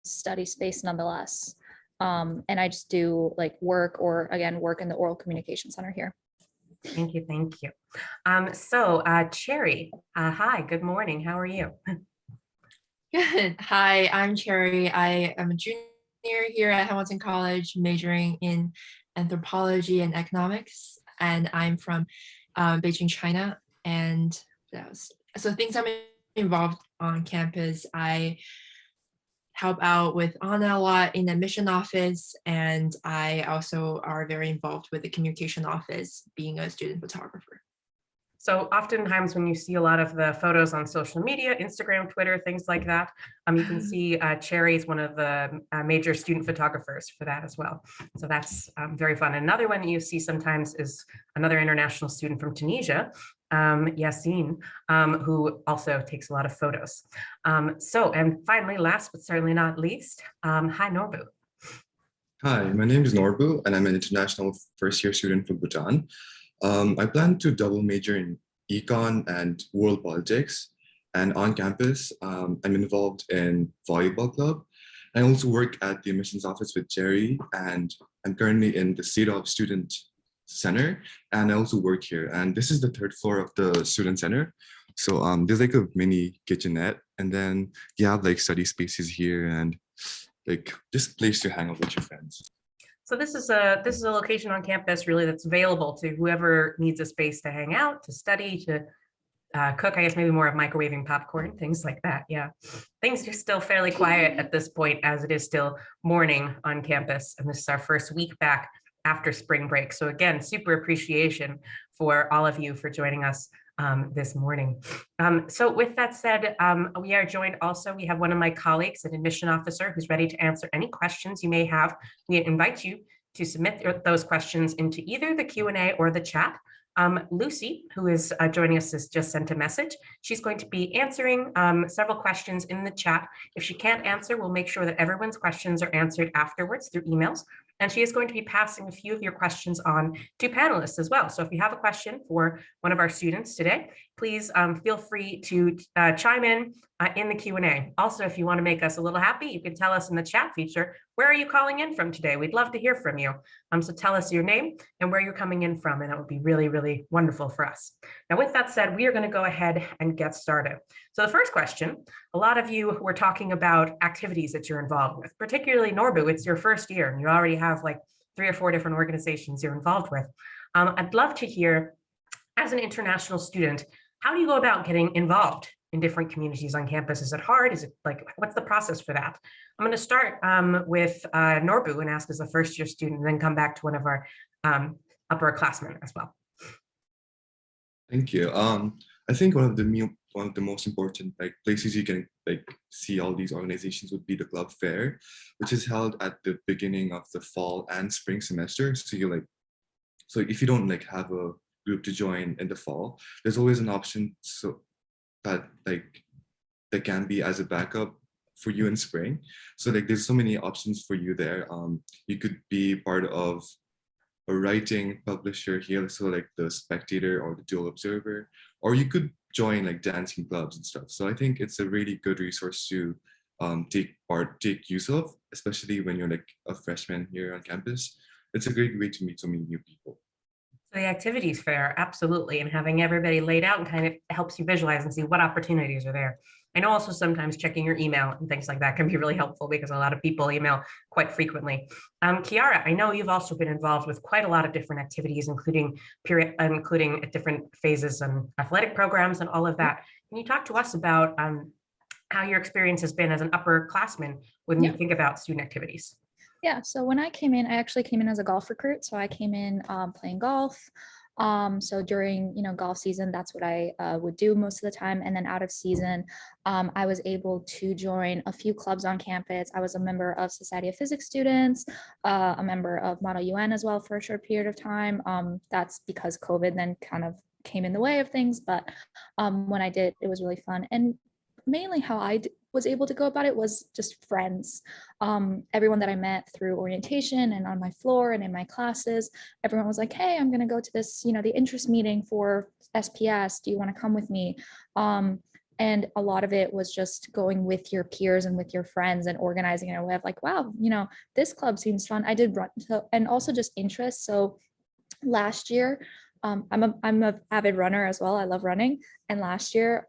study space nonetheless. And I just do like work in the oral communication center here. Thank you. Thank you. Cherry, hi, good morning. How are you? Good. Hi, I'm Cherry. I am a junior here at Hamilton College, majoring in anthropology and economics, and I'm from Beijing, China. And so things I'm involved on campus, I help out with Anna a lot in the admission office, and I also are very involved with the communication office, being a student photographer. So oftentimes when you see a lot of the photos on social media, Instagram, Twitter, things like that, you can see Cherry is one of the major student photographers for that as well. So that's very fun. Another one that you see sometimes is another international student from Tunisia, Yassine, who also takes a lot of photos. And finally, last but certainly not least, hi, Norbu. Hi, my name is Norbu, and I'm an international first-year student from Bhutan. I plan to double major in econ and world politics. And on campus, I'm involved in volleyball club. I also work at the admissions office with Jerry, and I'm currently in the State of Student Center, and I also work here. And this is the third floor of the student center. So there's like a mini kitchenette, and then you have like study spaces here and like just place to hang out with your friends. So this is a location on campus really that's available to whoever needs a space to hang out, to study, to cook, I guess maybe more of microwaving popcorn, things like that. Yeah, things are still fairly quiet at this point as it is still morning on campus. And this is our first week back after spring break. So again, super appreciation for all of you for joining us this morning. So with that said, we are joined also, we have one of my colleagues, an admission officer, who's ready to answer any questions you may have. We invite you to submit those questions into either the Q&A or the chat. Lucy, who is joining us, has just sent a message. She's going to be answering several questions in the chat. If she can't answer, we'll make sure that everyone's questions are answered afterwards through emails. And she is going to be passing a few of your questions on to panelists as well. So if you have a question for one of our students today, please feel free to chime in the Q&A. Also, if you want to make us a little happy, you can tell us in the chat feature, where are you calling in from today? We'd love to hear from you. So tell us your name and where you're coming in from, and that would be really, really wonderful for us. Now, with that said, we are going to go ahead and get started. So the first question, a lot of you were talking about activities that you're involved with, particularly Norbu, it's your first year and you already have like 3 or 4 different organizations you're involved with. I'd love to hear, as an international student, how do you go about getting involved in different communities on campus? Is it hard? Is it like, what's the process for that? I'm going to start with Norbu and ask as a first-year student, and then come back to one of our upperclassmen as well. Thank you. I think one of the most important places you can see all these organizations would be the club fair, which is held at the beginning of the fall and spring semester. So if you don't have a group to join in the fall, there's always an option so that that can be as a backup for you in spring. So there's so many options for you there. You could be part of a writing publisher here, so the Spectator or the Dual Observer, or you could join dancing clubs and stuff. So I think it's a really good resource to take use of, especially when you're a freshman here on campus. It's a great way to meet so many new people. So the activities fair, absolutely, and having everybody laid out and kind of helps you visualize and see what opportunities are there. I know also sometimes checking your email and things like that can be really helpful because a lot of people email quite frequently. Kiara, I know you've also been involved with quite a lot of different activities, including at different phases and athletic programs and all of that. Can you talk to us about how your experience has been as an upperclassman when you think about student activities? Yeah, so when I came in, I actually came in as a golf recruit. So I came in playing golf. So during, golf season, that's what I would do most of the time. And then out of season, I was able to join a few clubs on campus. I was a member of Society of Physics Students, a member of Model UN as well for a short period of time. That's because COVID then kind of came in the way of things. But when I did, it was really fun. And mainly how I was able to go about it was just friends. Everyone that I met through orientation and on my floor and in my classes, everyone was like, hey, I'm going to go to this, the interest meeting for SPS. Do you want to come with me? And a lot of it was just going with your peers and with your friends and organizing in a way of like, wow, this club seems fun. I did run, and also just interest. So last year, I'm a avid runner as well. I love running. And last year,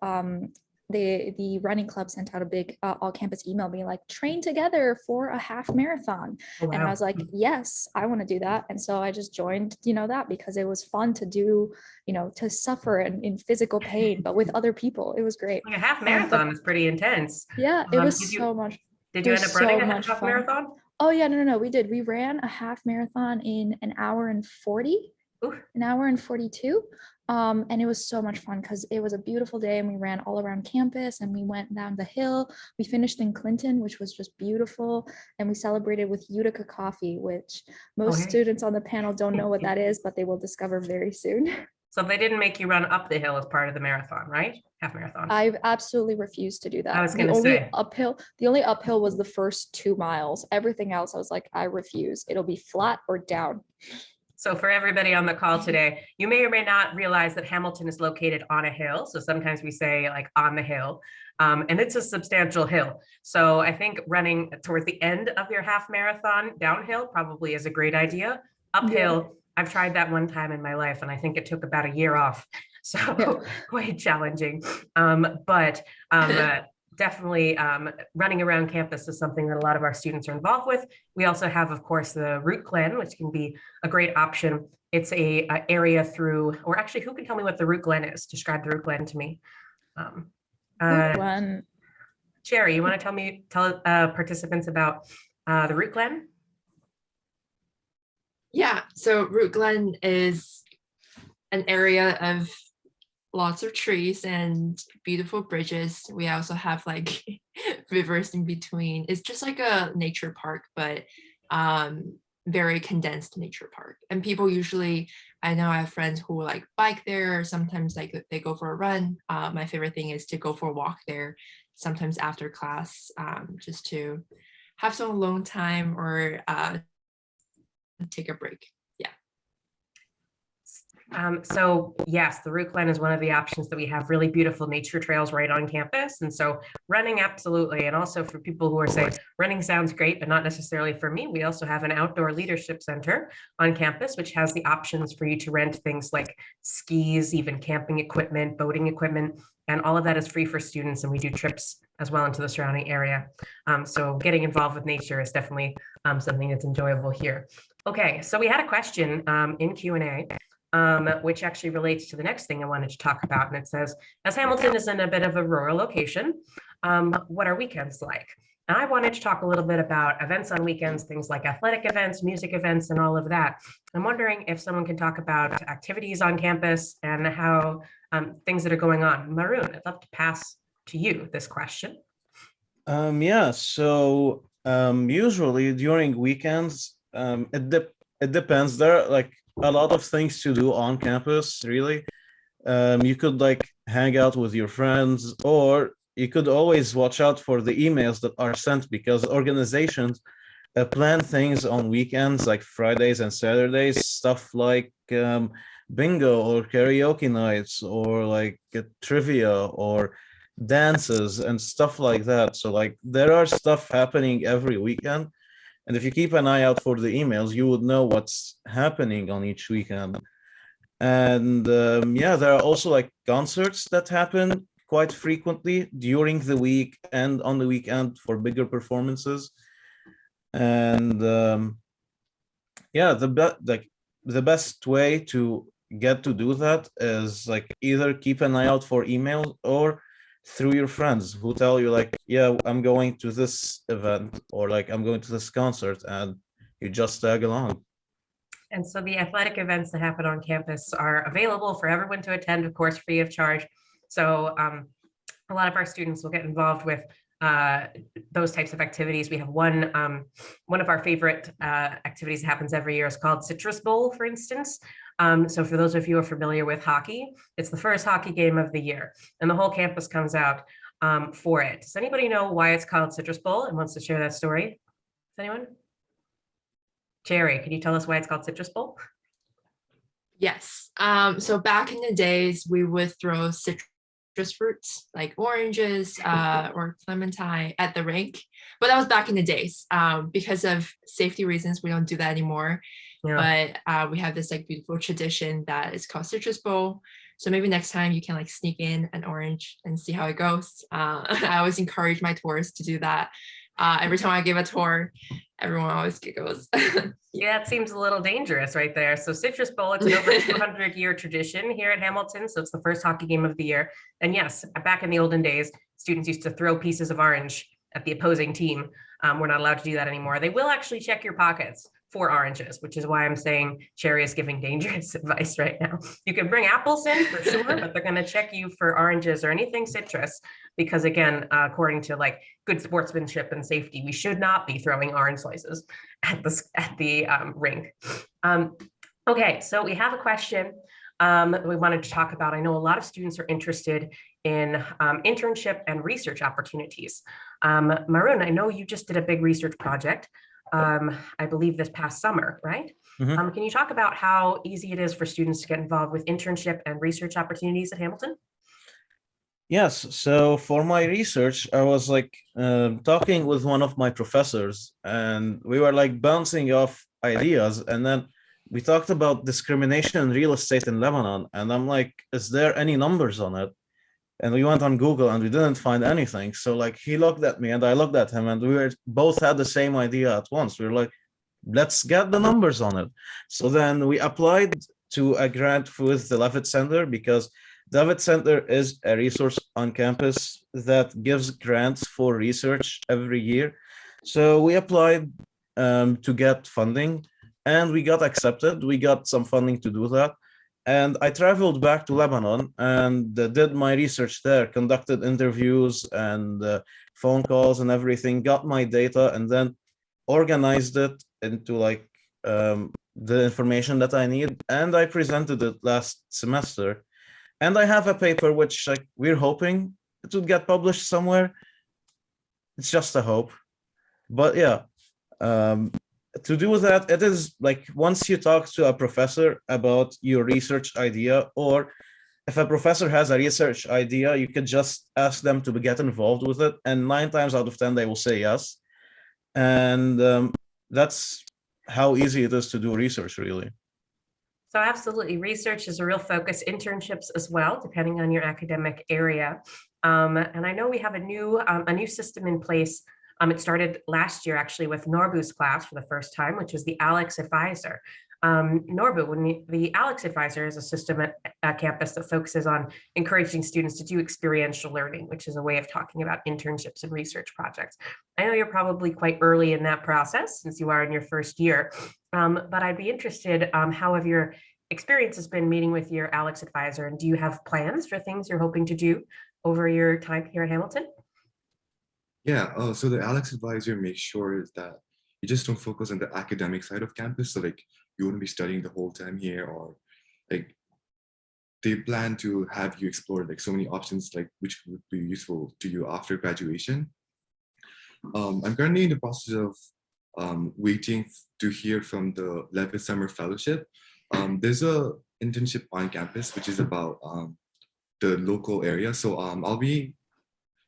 the running club sent out a big all campus email being like, train together for a half marathon. Oh, And I wow. was like, yes, I want to do that. And so I just joined, that because it was fun to do, to suffer in physical pain, but with other people. It was great. Like a half But marathon is pretty intense. yeah, it was Did so much. did It you was end up running so a much half fun. marathon? Oh yeah, no, we did. We ran a half marathon in an hour and 40, Ooh. an hour and 42. And it was so much fun because it was a beautiful day and we ran all around campus and we went down the hill. We finished in Clinton, which was just beautiful. And we celebrated with Utica coffee, which most Okay. students on the panel don't know what that is, but they will discover very soon. So they didn't make you run up the hill as part of the marathon, right? Half marathon. I absolutely refused to do that. I was gonna say. The only uphill was the first 2 miles. Everything else, I was like, I refuse. It'll be flat or down. So for everybody on the call today, you may or may not realize that Hamilton is located on a hill. So sometimes we say like on the hill, and it's a substantial hill. So I think running towards the end of your half marathon downhill probably is a great idea. Uphill, I've tried that one time in my life and I think it took about a year off. So quite challenging. Definitely running around campus is something that a lot of our students are involved with. We also have, of course, the Route Glen, which can be a great option. It's a area through, or actually, who can tell me what the Route Glen is? Describe the Route Glen to me. Cherry, you want to tell participants about the Route Glen? Yeah, so Route Glen is an area of lots of trees and beautiful bridges. We also have like rivers in between. It's just like a nature park, but very condensed nature park. And people usually, I know I have friends who like bike there, or sometimes like they go for a run. My favorite thing is to go for a walk there, sometimes after class, just to have some alone time or take a break. So yes, the Route Glen is one of the options that we have, really beautiful nature trails right on campus. And so running, absolutely. And also for people who are saying running sounds great, but not necessarily for me, we also have an outdoor leadership center on campus, which has the options for you to rent things like skis, even camping equipment, boating equipment, and all of that is free for students. And we do trips as well into the surrounding area. So getting involved with nature is definitely something that's enjoyable here. Okay, so we had a question in Q&A. Which actually relates to the next thing I wanted to talk about. And it says, as Hamilton is in a bit of a rural location, what are weekends like? And I wanted to talk a little bit about events on weekends, things like athletic events, music events, and all of that. I'm wondering if someone can talk about activities on campus and how things that are going on. Maroon, I'd love to pass to you this question. So usually during weekends, it depends. There are like a lot of things to do on campus, really. You could like hang out with your friends, or you could always watch out for the emails that are sent, because organizations plan things on weekends, like Fridays and Saturdays, stuff like bingo or karaoke nights, or like trivia or dances and stuff like that. So like there are stuff happening every weekend. And if you keep an eye out for the emails, you would know what's happening on each weekend. And there are also like concerts that happen quite frequently during the week and on the weekend for bigger performances. And the best way to get to do that is like either keep an eye out for emails or through your friends who tell you like, yeah, I'm going to this event, or like I'm going to this concert, and you just tag along. And so the athletic events that happen on campus are available for everyone to attend, of course, free of charge. So a lot of our students will get involved with those types of activities. We have one of our favorite activities that happens every year is called Citrus Bowl, for instance. So for those of you who are familiar with hockey, it's the first hockey game of the year, and the whole campus comes out for it. Does anybody know why it's called Citrus Bowl and wants to share that story? Does anyone? Jerry, can you tell us why it's called Citrus Bowl? Yes. So back in the days, we would throw citrus citrus fruits like oranges or clementine at the rink. But that was back in the days. Because of safety reasons, we don't do that anymore. Yeah. But we have this like beautiful tradition that is called Citrus Bowl. So maybe next time you can like sneak in an orange and see how it goes. I always encourage my tours to do that. Every time I give a tour, everyone always giggles. Yeah, it seems a little dangerous right there. So Citrus Bowl, it's an over 200-year tradition here at Hamilton. So it's the first hockey game of the year. And yes, back in the olden days, students used to throw pieces of orange at the opposing team. We're not allowed to do that anymore. They will actually check your pockets for oranges, which is why I'm saying Cherry is giving dangerous advice right now. You can bring apples in for sure, but they're going to check you for oranges or anything citrus, because again, according to like good sportsmanship and safety, we should not be throwing orange slices at the rink. Okay, so we have a question we wanted to talk about. I know a lot of students are interested in internship and research opportunities. Maroon, I know you just did a big research project. I believe this past summer, right? Mhm. Can you talk about how easy it is for students to get involved with internship and research opportunities at Hamilton? Yes. So for my research, I was like talking with one of my professors, and we were like bouncing off ideas. And then we talked about discrimination in real estate in Lebanon. And I'm like, is there any numbers on it? And we went on Google and we didn't find anything. So like he looked at me and I looked at him, and we were both had the same idea at once. We were like, let's get the numbers on it. So then we applied to a grant with the Levitt Center, because Levitt Center is a resource on campus that gives grants for research every year. So we applied to get funding, and we got accepted. We got some funding to do that. And I traveled back to Lebanon and did my research there, conducted interviews and phone calls and everything, got my data, and then organized it into like the information that I need. And I presented it last semester. And I have a paper which like we're hoping it would get published somewhere. It's just a hope. But yeah, to do that, it is like once you talk to a professor about your research idea, or if a professor has a research idea, you could just ask them to get involved with it. And 9 times out of 10, they will say yes. And that's how easy it is to do research, really. So absolutely, research is a real focus, internships as well, depending on your academic area. And I know we have a new system in place. It started last year actually with Norbu's class for the first time, which was the Alex Advisor. Norbu, the Alex Advisor is a system at campus that focuses on encouraging students to do experiential learning, which is a way of talking about internships and research projects. I know you're probably quite early in that process since you are in your first year, but I'd be interested, how have your experiences been meeting with your Alex Advisor, and do you have plans for things you're hoping to do over your time here at Hamilton? Yeah, so the Alex Advisor makes sure that you just don't focus on the academic side of campus. So like you wouldn't be studying the whole time here, or like they plan to have you explore like so many options like which would be useful to you after graduation. I'm currently in the process of waiting to hear from the Levitt Summer Fellowship. There's a internship on campus which is about the local area. So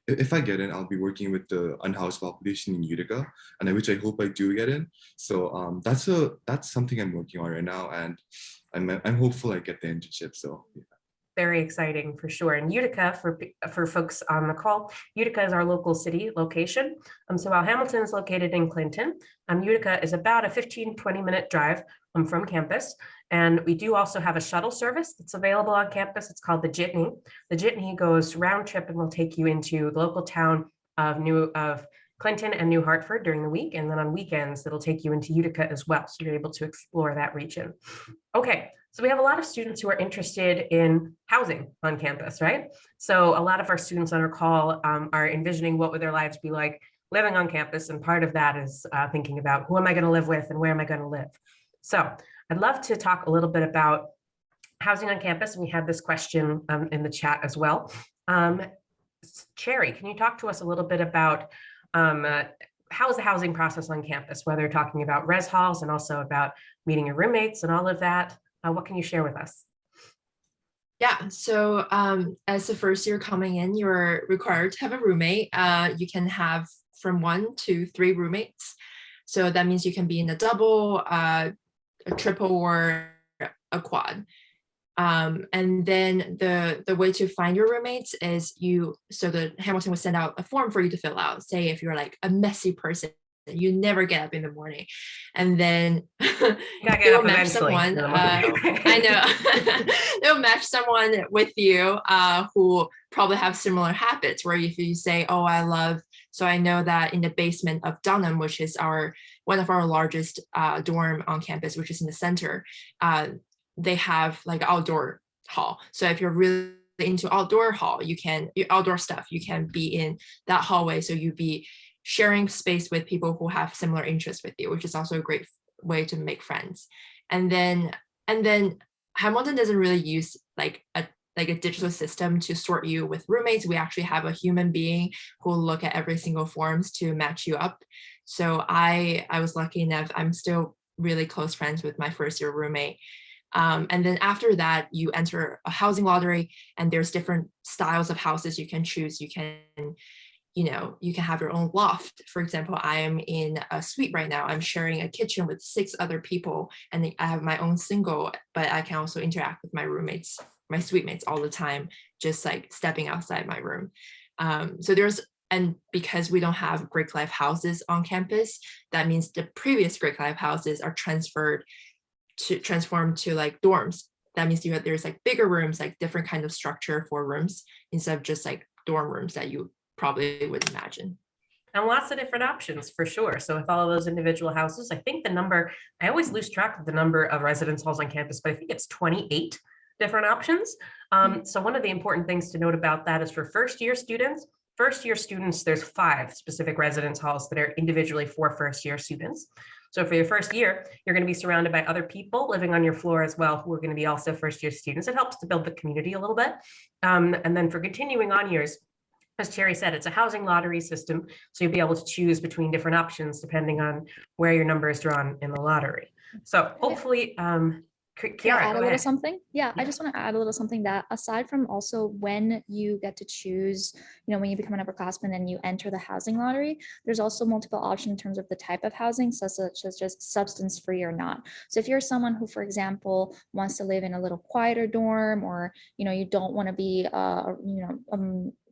if I get in, I'll be working with the unhoused population in Utica, and which I hope I do get in. So that's something I'm working on right now, and I'm hopeful I get the internship. So yeah. Very exciting for sure. And Utica, for folks on the call, Utica is our local city location. So while Hamilton is located in Clinton, Utica is about a 15-20 minute drive from campus. And we do also have a shuttle service that's available on campus. It's called the Jitney. The Jitney goes round trip and will take you into the local town of Clinton and New Hartford during the week. And then on weekends, it'll take you into Utica as well. So you're able to explore that region. Okay. So we have a lot of students who are interested in housing on campus, right? So a lot of our students on our call are envisioning what would their lives be like living on campus. And part of that is thinking about who am I going to live with and where am I going to live? So I'd love to talk a little bit about housing on campus. And we had this question in the chat as well. Cherry, can you talk to us a little bit about how is the housing process on campus, whether talking about res halls and also about meeting your roommates and all of that? What can you share with us? Yeah, so as the first year coming in, you're required to have a roommate. You can have from 1 to 3 roommates. So that means you can be in a double, a triple, or a quad. And then the way to find your roommates is so the Hamilton will send out a form for you to fill out. Say if you're like a messy person, you never get up in the morning, and then they'll match someone. I know they'll match someone with you who probably have similar habits. Where if you say, "Oh, so I know that in the basement of Dunham, which is one of our largest dorm on campus, which is in the center, they have like outdoor hall. So if you're really into outdoor stuff, you can be in that hallway. So you'd be sharing space with people who have similar interests with you, which is also a great way to make friends. And then Hamilton doesn't really use like a digital system to sort you with roommates. We actually have a human being who will look at every single forms to match you up. So I was lucky enough, I'm still really close friends with my first year roommate. And then after that, you enter a housing lottery, and there's different styles of houses you can choose. You can have your own loft. For example, I am in a suite right now. I'm sharing a kitchen with 6 other people, and I have my own single, but I can also interact with my roommates, my suite mates all the time, just like stepping outside my room. And because we don't have Greek life houses on campus, that means the previous Greek life houses are transformed to like dorms. That means there's like bigger rooms, like different kind of structure for rooms instead of just like dorm rooms that you probably would imagine. And lots of different options for sure. So with all of those individual houses, I think I always lose track of the number of residence halls on campus, but I think it's 28 different options. So one of the important things to note about that is for first year students, there's 5 specific residence halls that are individually for first year students. So for your first year, you're going to be surrounded by other people living on your floor as well, who are going to be also first year students. It helps to build the community a little bit. And then for continuing on years, as Cherry said, it's a housing lottery system. So you'll be able to choose between different options depending on where your number is drawn in the lottery. So hopefully, Can I add a little something? Yeah, I just want to add a little something that aside from also when you get to choose, when you become an upperclassman and you enter the housing lottery, there's also multiple options in terms of the type of housing, such as just substance free or not. So if you're someone who, for example, wants to live in a little quieter dorm, or, you don't want to be,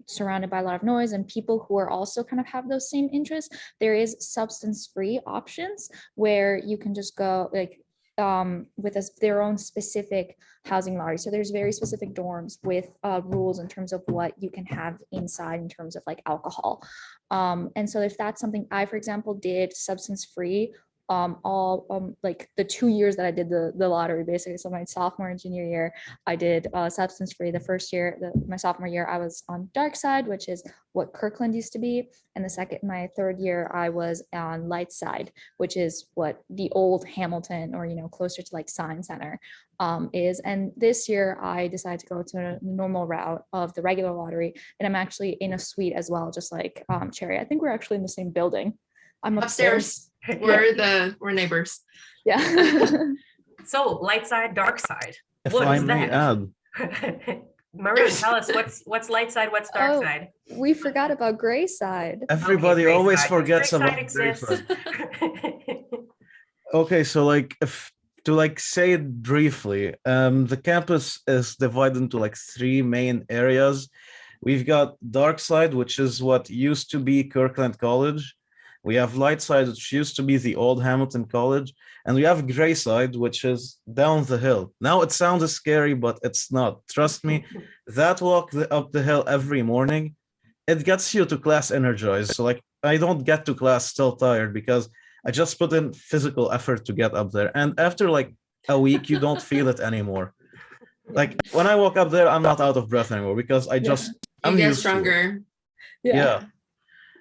surrounded by a lot of noise and people who are also kind of have those same interests, there is substance free options where you can just go with their own specific housing lottery. So there's very specific dorms with rules in terms of what you can have inside in terms of like alcohol. And so if that's something for example, did substance free like the 2 years that I did the lottery, basically. So my sophomore and junior year, I did substance free. The first year, my sophomore year, I was on dark side, which is what Kirkland used to be. And my third year, I was on light side, which is what the old Hamilton, or, closer to like Science Center is. And this year I decided to go to a normal route of the regular lottery. And I'm actually in a suite as well, just like Cherry. I think we're actually in the same building. I'm upstairs. We're neighbors. Yeah. So light side, dark side. If I may add. Maroon, tell us what's light side, what's dark side. We forgot about gray side. Everybody always forgets about gray side. Okay, so say it briefly, the campus is divided into like 3 main areas. We've got dark side, which is what used to be Kirkland College. We have light side, which used to be the old Hamilton College, and we have gray side, which is down the hill. Now it sounds scary, but it's not. Trust me, that walk up the hill every morning, it gets you to class energized. So I don't get to class still tired because I just put in physical effort to get up there. And after a week, you don't feel it anymore. When I walk up there, I'm not out of breath anymore because I'm get stronger. Yeah.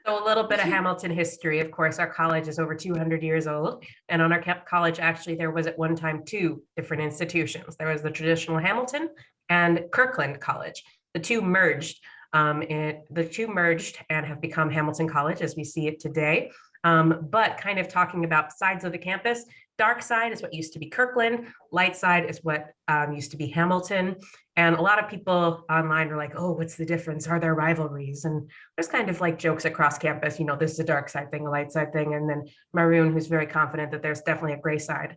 So a little bit of Hamilton history. Of course, our college is over 200 years old. And on our college, actually, there was at one time 2 different institutions. There was the traditional Hamilton and Kirkland College. The two merged and have become Hamilton College as we see it today. but kind of talking about sides of the campus. Dark side is what used to be Kirkland. Light side is what used to be Hamilton. And a lot of people online are like, oh, what's the difference? Are there rivalries? And there's kind of like jokes across campus, you know, this is a dark side thing, a light side thing. And then Maroon, who's very confident that there's definitely a gray side.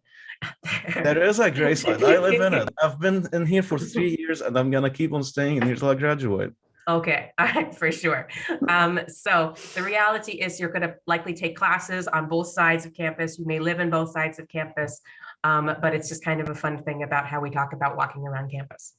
There is a gray side. I live in it. I've been in here for 3 years and I'm going to keep on staying in here till I graduate. Okay, for sure. So the reality is you're going to likely take classes on both sides of campus. You may live in both sides of campus, but it's just kind of a fun thing about how we talk about walking around campus.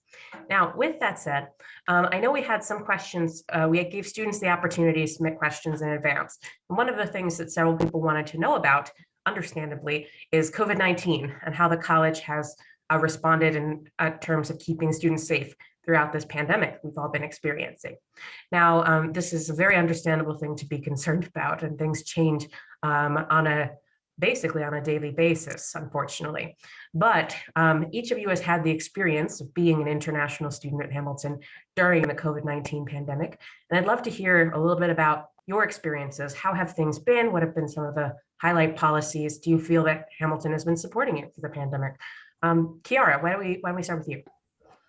Now, with that said, I know we had some questions. We gave students the opportunity to submit questions in advance. And one of the things that several people wanted to know about, understandably, is COVID-19 and how the college has responded in terms of keeping students safe throughout this pandemic we've all been experiencing. Now, this is a very understandable thing to be concerned about, and things change basically on a daily basis, unfortunately. But each of you has had the experience of being an international student at Hamilton during the COVID-19 pandemic. And I'd love to hear a little bit about your experiences. How have things been? What have been some of the highlight policies? Do you feel that Hamilton has been supporting it through the pandemic? Kiara, why don't we start with you?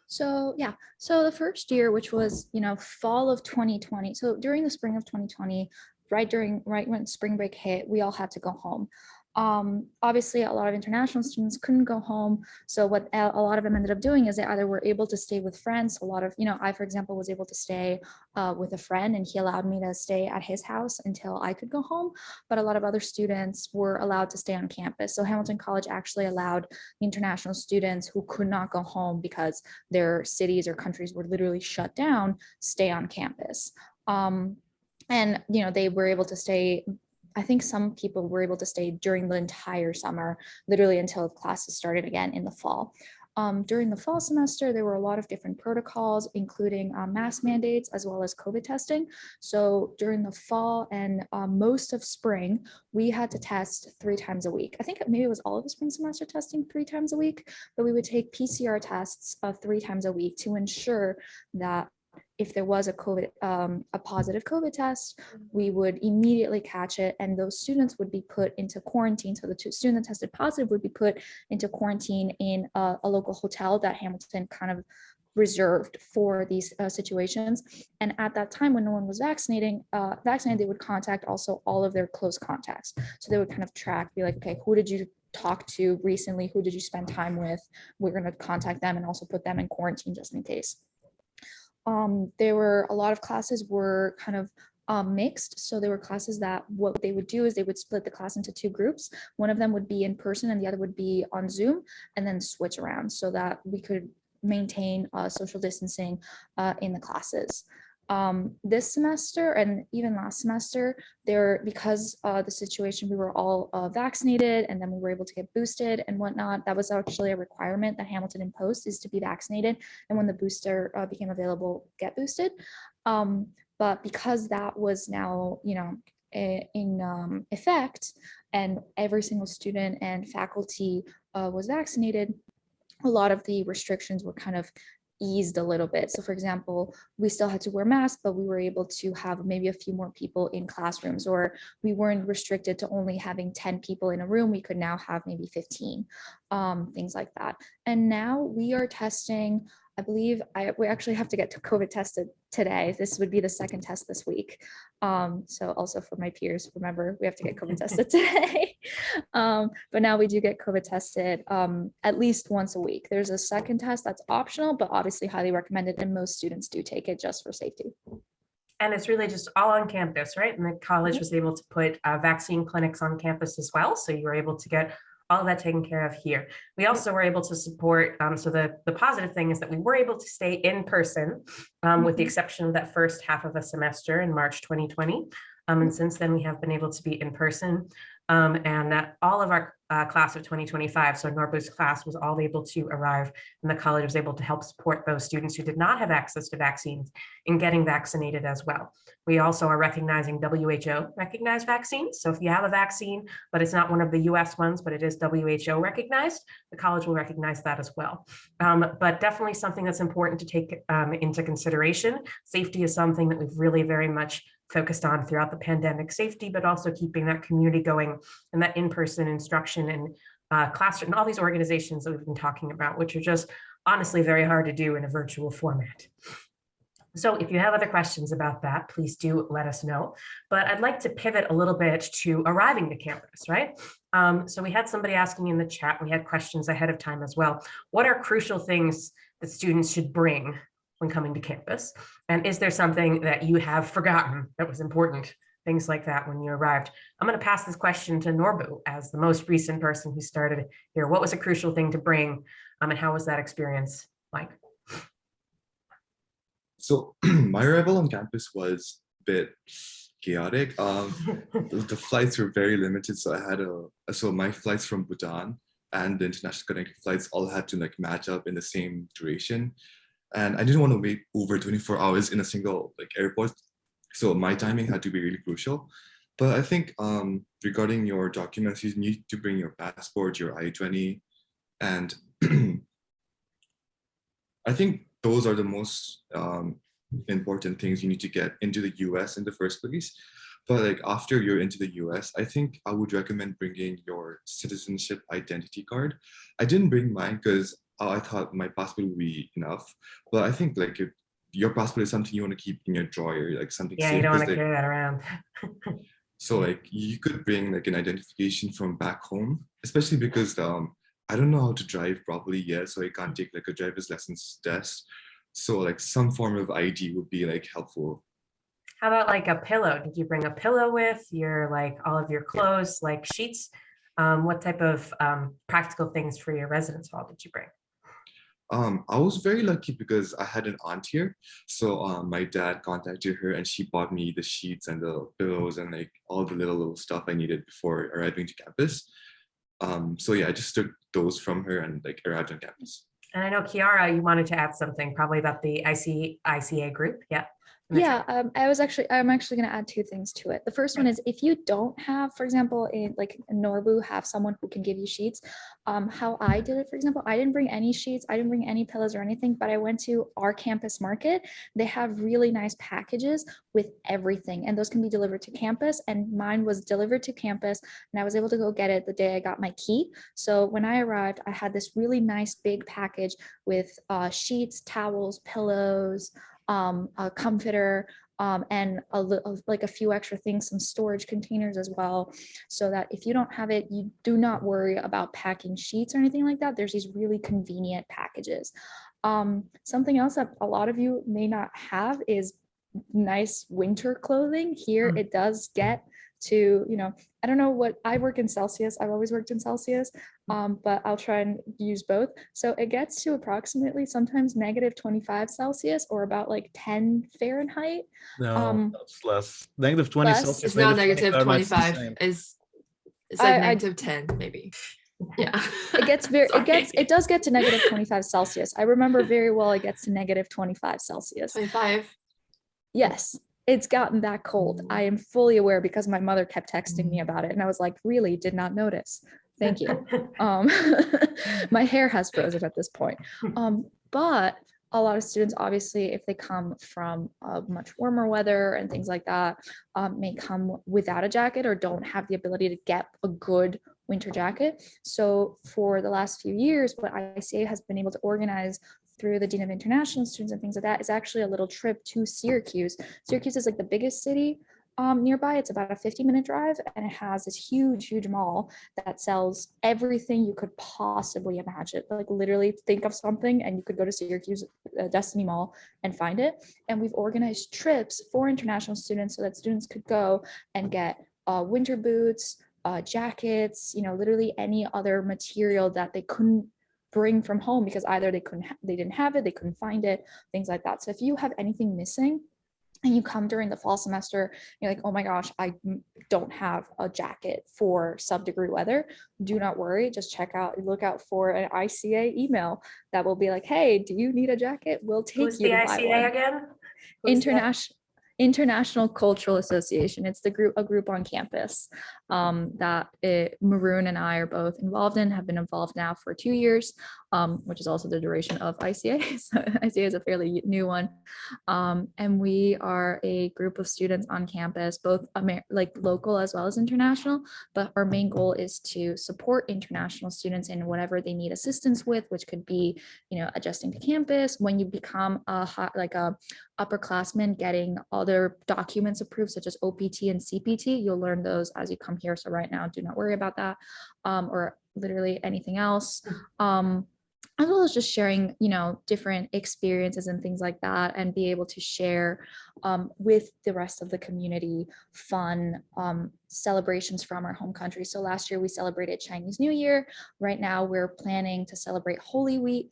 So yeah, so the first year, which was, fall of 2020. So during the spring of 2020, right when spring break hit, we all had to go home. Obviously, a lot of international students couldn't go home. So what a lot of them ended up doing is they either were able to stay with friends. A lot of, I, for example, was able to stay with a friend, and he allowed me to stay at his house until I could go home. But a lot of other students were allowed to stay on campus. So Hamilton College actually allowed the international students who could not go home because their cities or countries were literally shut down, stay on campus. And, they were able to stay. I think some people were able to stay during the entire summer, literally until classes started again in the fall. During the fall semester, there were a lot of different protocols, including mask mandates as well as COVID testing. So during the fall and most of spring, we had to test 3 times a week. I think maybe it was all of the spring semester testing 3 times a week, but we would take PCR tests 3 times a week to ensure that if there was a positive COVID test, we would immediately catch it, and those students would be put into quarantine. So the student that tested positive would be put into quarantine in a local hotel that Hamilton kind of reserved for these situations. And at that time, when no one was vaccinated, they would contact also all of their close contacts. So they would kind of track, be like, okay, who did you talk to recently? Who did you spend time with? We're going to contact them and also put them in quarantine just in case. There were a lot of classes were kind of mixed. So there were classes that what they would do is they would split the class into 2 groups. One of them would be in person and the other would be on Zoom, and then switch around so that we could maintain social distancing in the classes. This semester and even last semester, because the situation, we were all vaccinated, and then we were able to get boosted and whatnot. That was actually a requirement that Hamilton imposed, is to be vaccinated, and when the booster became available, get boosted. But because that was now, in effect, and every single student and faculty was vaccinated, a lot of the restrictions were kind of eased a little bit. So for example, we still had to wear masks, but we were able to have maybe a few more people in classrooms, or we weren't restricted to only having 10 people in a room. We could now have maybe 15, things like that. And now we are testing, I believe we actually have to get COVID tested today. This would be the 2nd test this week. So also for my peers, remember, we have to get COVID tested today. But now we do get COVID tested at least once a week. There's a 2nd test that's optional, but obviously highly recommended, and most students do take it just for safety. And it's really just all on campus, right? And the college was able to put vaccine clinics on campus as well. So you were able to get all of that taken care of here. We also were able to support, so the positive thing is that we were able to stay in person with the exception of that first half of the semester in March 2020. And since then we have been able to be in person. And all of our class of 2025, so Norbu's class, was all able to arrive, and the college was able to help support those students who did not have access to vaccines in getting vaccinated as well. We also are recognizing WHO recognized vaccines. So if you have a vaccine, but it's not one of the US ones, but it is WHO recognized, the college will recognize that as well. But definitely something that's important to take into consideration. Safety is something that we've really very much focused on throughout the pandemic: safety, but also keeping that community going and that in-person instruction and classroom and all these organizations that we've been talking about, which are just honestly very hard to do in a virtual format. So if you have other questions about that, please do let us know. But I'd like to pivot a little bit to arriving to campus, right? So we had somebody asking in the chat, we had questions ahead of time as well. What are crucial things that students should bring when coming to campus? And is there something that you have forgotten that was important? Things like that when you arrived. I'm going to pass this question to Norbu as the most recent person who started here. What was a crucial thing to bring, and how was that experience like? So my arrival on campus was a bit chaotic. The flights were very limited, so so my flights from Bhutan and the international connecting flights all had to like match up in the same duration, and I didn't want to wait over 24 hours in a single like airport, so my timing had to be really crucial. But I think regarding your documents, you need to bring your passport, your I-20, and I think those are the most important things you need to get into the US in the first place. But like after you're into the US, I think I would recommend bringing your citizenship identity card. I didn't bring mine because I thought my passport would be enough. But I think like if your passport is something you want to keep in your drawer, like something Yeah, safe. you don't want to carry that around. So like you could bring like an identification from back home, especially because I don't know how to drive properly yet, so I can't take like a driver's license test. So like some form of ID would be like helpful. How about like a pillow? Did you bring a pillow with your like all of your clothes, like sheets? What type of practical things for your residence hall did you bring? I was very lucky because I had an aunt here. So my dad contacted her and she bought me the sheets and the pillows and like all the little stuff I needed before arriving to campus. So yeah, I just took those from her and like arrived on campus. And I know Kiara, you wanted to add something probably about the ICA group. Yeah. Yeah, I'm actually going to add two things to it. The first one is if you don't have, for example, in Norbu, have someone who can give you sheets. How I did it, for example, I didn't bring any sheets, I didn't bring any pillows or anything, but I went to our campus market. They have really nice packages with everything, and those can be delivered to campus. And mine was delivered to campus, and I was able to go get it the day I got my key. So when I arrived, I had this really nice big package with sheets, towels, pillows, a comforter, and a few extra things, some storage containers as well, so that if you don't have it, you do not worry about packing sheets or anything like that. There's these really convenient packages. Something else that a lot of you may not have is nice winter clothing. Here it does get to, I don't know what, I work in Celsius. I've always worked in Celsius, but I'll try and use both. So it gets to approximately sometimes -25 Celsius or about like 10 Fahrenheit. No, that's less. -20 Less? Celsius. It's not -25 -25. It's like -10 maybe. Yeah. It does get to -25 Celsius. I remember very well it gets to -25 Celsius. 25. Yes, it's gotten that cold. I am fully aware because my mother kept texting me about it, and I was like, really did not notice. Thank you. My hair has frozen at this point. But a lot of students, obviously, if they come from much warmer weather and things like that, may come without a jacket or don't have the ability to get a good winter jacket. So for the last few years, what ICA has been able to organize through the Dean of International Students and things like that is actually a little trip to Syracuse. Syracuse is like the biggest city nearby. It's about a 50-minute drive, and it has this huge mall that sells everything you could possibly imagine. Like literally think of something and you could go to Syracuse Destiny Mall and find it. And we've organized trips for international students so that students could go and get winter boots, jackets, literally any other material that they couldn't bring from home because either they didn't have it, they couldn't find it, things like that. So if you have anything missing and you come during the fall semester, you're like, oh my gosh, I don't have a jacket for sub-degree weather, do not worry, just look out for an ICA email that will be like, hey, do you need a jacket? We'll take Who's you the to buy ICA one. again? International. International Cultural Association. It's a group on campus that Maroon and I are both involved in, have been involved now for 2 years, which is also the duration of ICA. So ICA is a fairly new one. And we are a group of students on campus, both like local as well as international, but our main goal is to support international students in whatever they need assistance with, which could be, adjusting to campus. When you become a upperclassman, getting other documents approved, such as OPT and CPT, you'll learn those as you come here. So right now, do not worry about that, or literally anything else. As well as just sharing, different experiences and things like that, and be able to share with the rest of the community fun celebrations from our home country. So last year we celebrated Chinese New Year. Right now we're planning to celebrate Holy Week,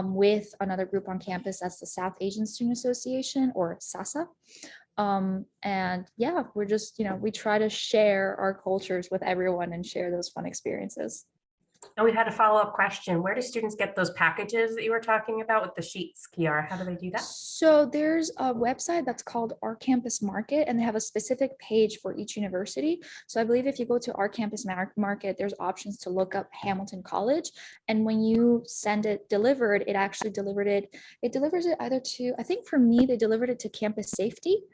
with another group on campus. That's the South Asian Student Association, or SASA. And yeah, we're just, we try to share our cultures with everyone and share those fun experiences. And we had a follow-up question. Where do students get those packages that you were talking about with the sheets, Kiara? How do they do that? So there's a website that's called Our Campus Market, and they have a specific page for each university. So I believe if you go to Our Campus Market, there's options to look up Hamilton College. And when you send it delivered, it actually delivers it either to, I think for me, they delivered it to Campus Safety,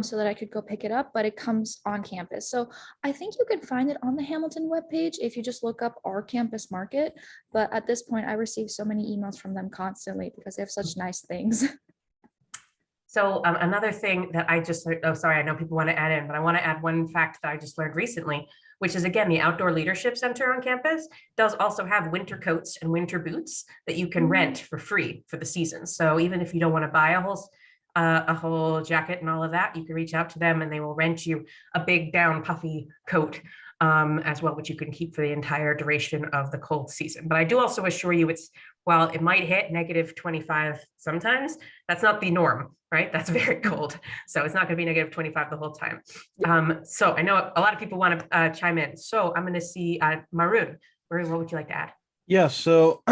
so that I could go pick it up, but it comes on campus. So I think you can find it on the Hamilton webpage if you just look up Our Campus Market. But at this point, I receive so many emails from them constantly because they have such nice things. So another thing that I just learned, I know people want to add in, but I want to add one fact that I just learned recently, which is, again, the Outdoor Leadership Center on campus does also have winter coats and winter boots that you can rent for free for the season. So even if you don't want to buy a whole jacket and all of that, you can reach out to them and they will rent you a big down puffy coat as well, which you can keep for the entire duration of the cold season. But I do also assure you, while it might hit -25 sometimes, that's not the norm, right? That's very cold. So it's not going to be -25 the whole time. So I know a lot of people want to chime in. So I'm going to see Maroon. Maroon, what would you like to add? Yeah, so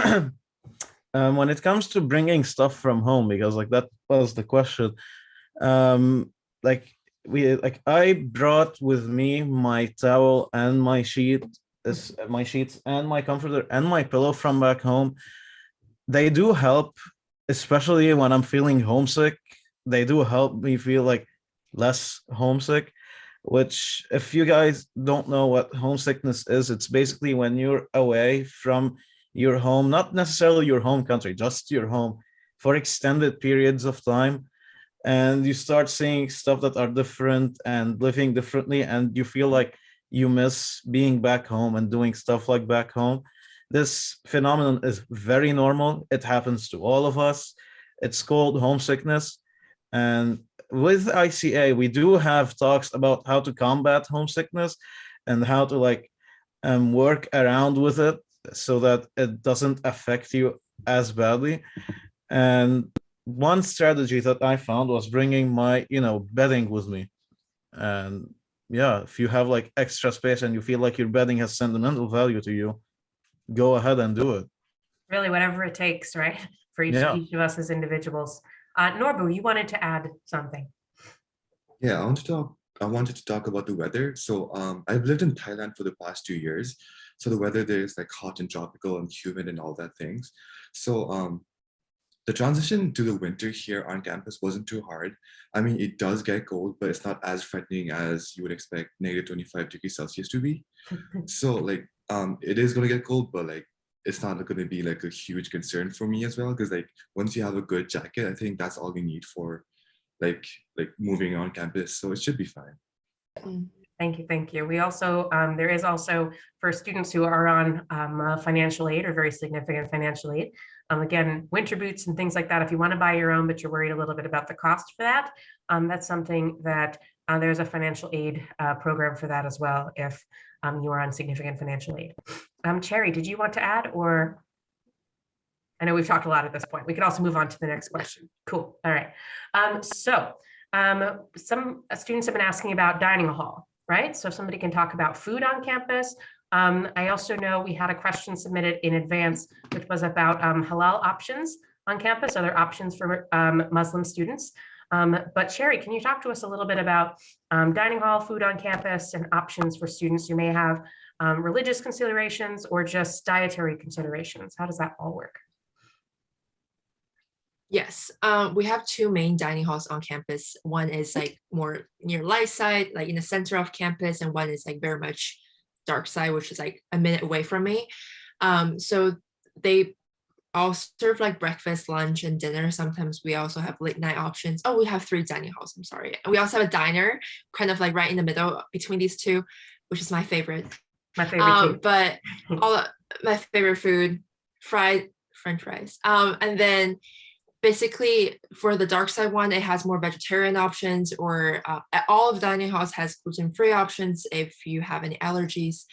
when it comes to bringing stuff from home, because that was the question, I brought with me my towel and my sheets and my comforter and my pillow from back home. They do help, especially when I'm feeling homesick. They do help me feel less homesick, which, if you guys don't know what homesickness is, it's basically when you're away from your home, not necessarily your home country, just your home, for extended periods of time. And you start seeing stuff that are different and living differently, and you feel like you miss being back home and doing stuff like back home. This phenomenon is very normal. It happens to all of us. It's called homesickness. And with ICA, we do have talks about how to combat homesickness and how to work around with it so that it doesn't affect you as badly. And one strategy that I found was bringing my, bedding with me. And yeah, if you have extra space and you feel like your bedding has sentimental value to you, go ahead and do it. Really, whatever it takes, right? For each of us as individuals. Norbu, you wanted to add something. Yeah, I wanted to talk about the weather. So I've lived in Thailand for the past 2 years. So the weather there is hot and tropical and humid and all that things. So the transition to the winter here on campus wasn't too hard. I mean, it does get cold, but it's not as threatening as you would expect -25 degrees Celsius to be. So it is going to get cold, but it's not going to be a huge concern for me as well, because once you have a good jacket, I think that's all you need for moving on campus. So it should be fine. Thank you. We also, there is also, for students who are on financial aid or very significant financial aid, again, winter boots and things like that. If you want to buy your own, but you're worried a little bit about the cost for that, that's something that there's a financial aid program for that as well, if you are on significant financial aid. Cherry, did you want to add, or? I know we've talked a lot at this point. We could also move on to the next question. Cool. All right. Some students have been asking about dining hall, right? So if somebody can talk about food on campus. I also know we had a question submitted in advance, which was about halal options on campus, other options for Muslim students. But Sherry, can you talk to us a little bit about dining hall food on campus and options for students who may have religious considerations or just dietary considerations? How does that all work? Yes, we have two main dining halls on campus. One is like more near light side, like in the center of campus, and one is like very much dark side, which is like a minute away from me. So they all serve like breakfast, lunch, and dinner. Sometimes we also have late night options. Oh, we have three dining halls, I'm sorry. And we also have a diner, kind of like right in the middle between these two, which is my favorite. My favorite too. But my favorite food, fried French fries. And then basically for the dark side one, it has more vegetarian options, or all of the dining halls has gluten-free options if you have any allergies.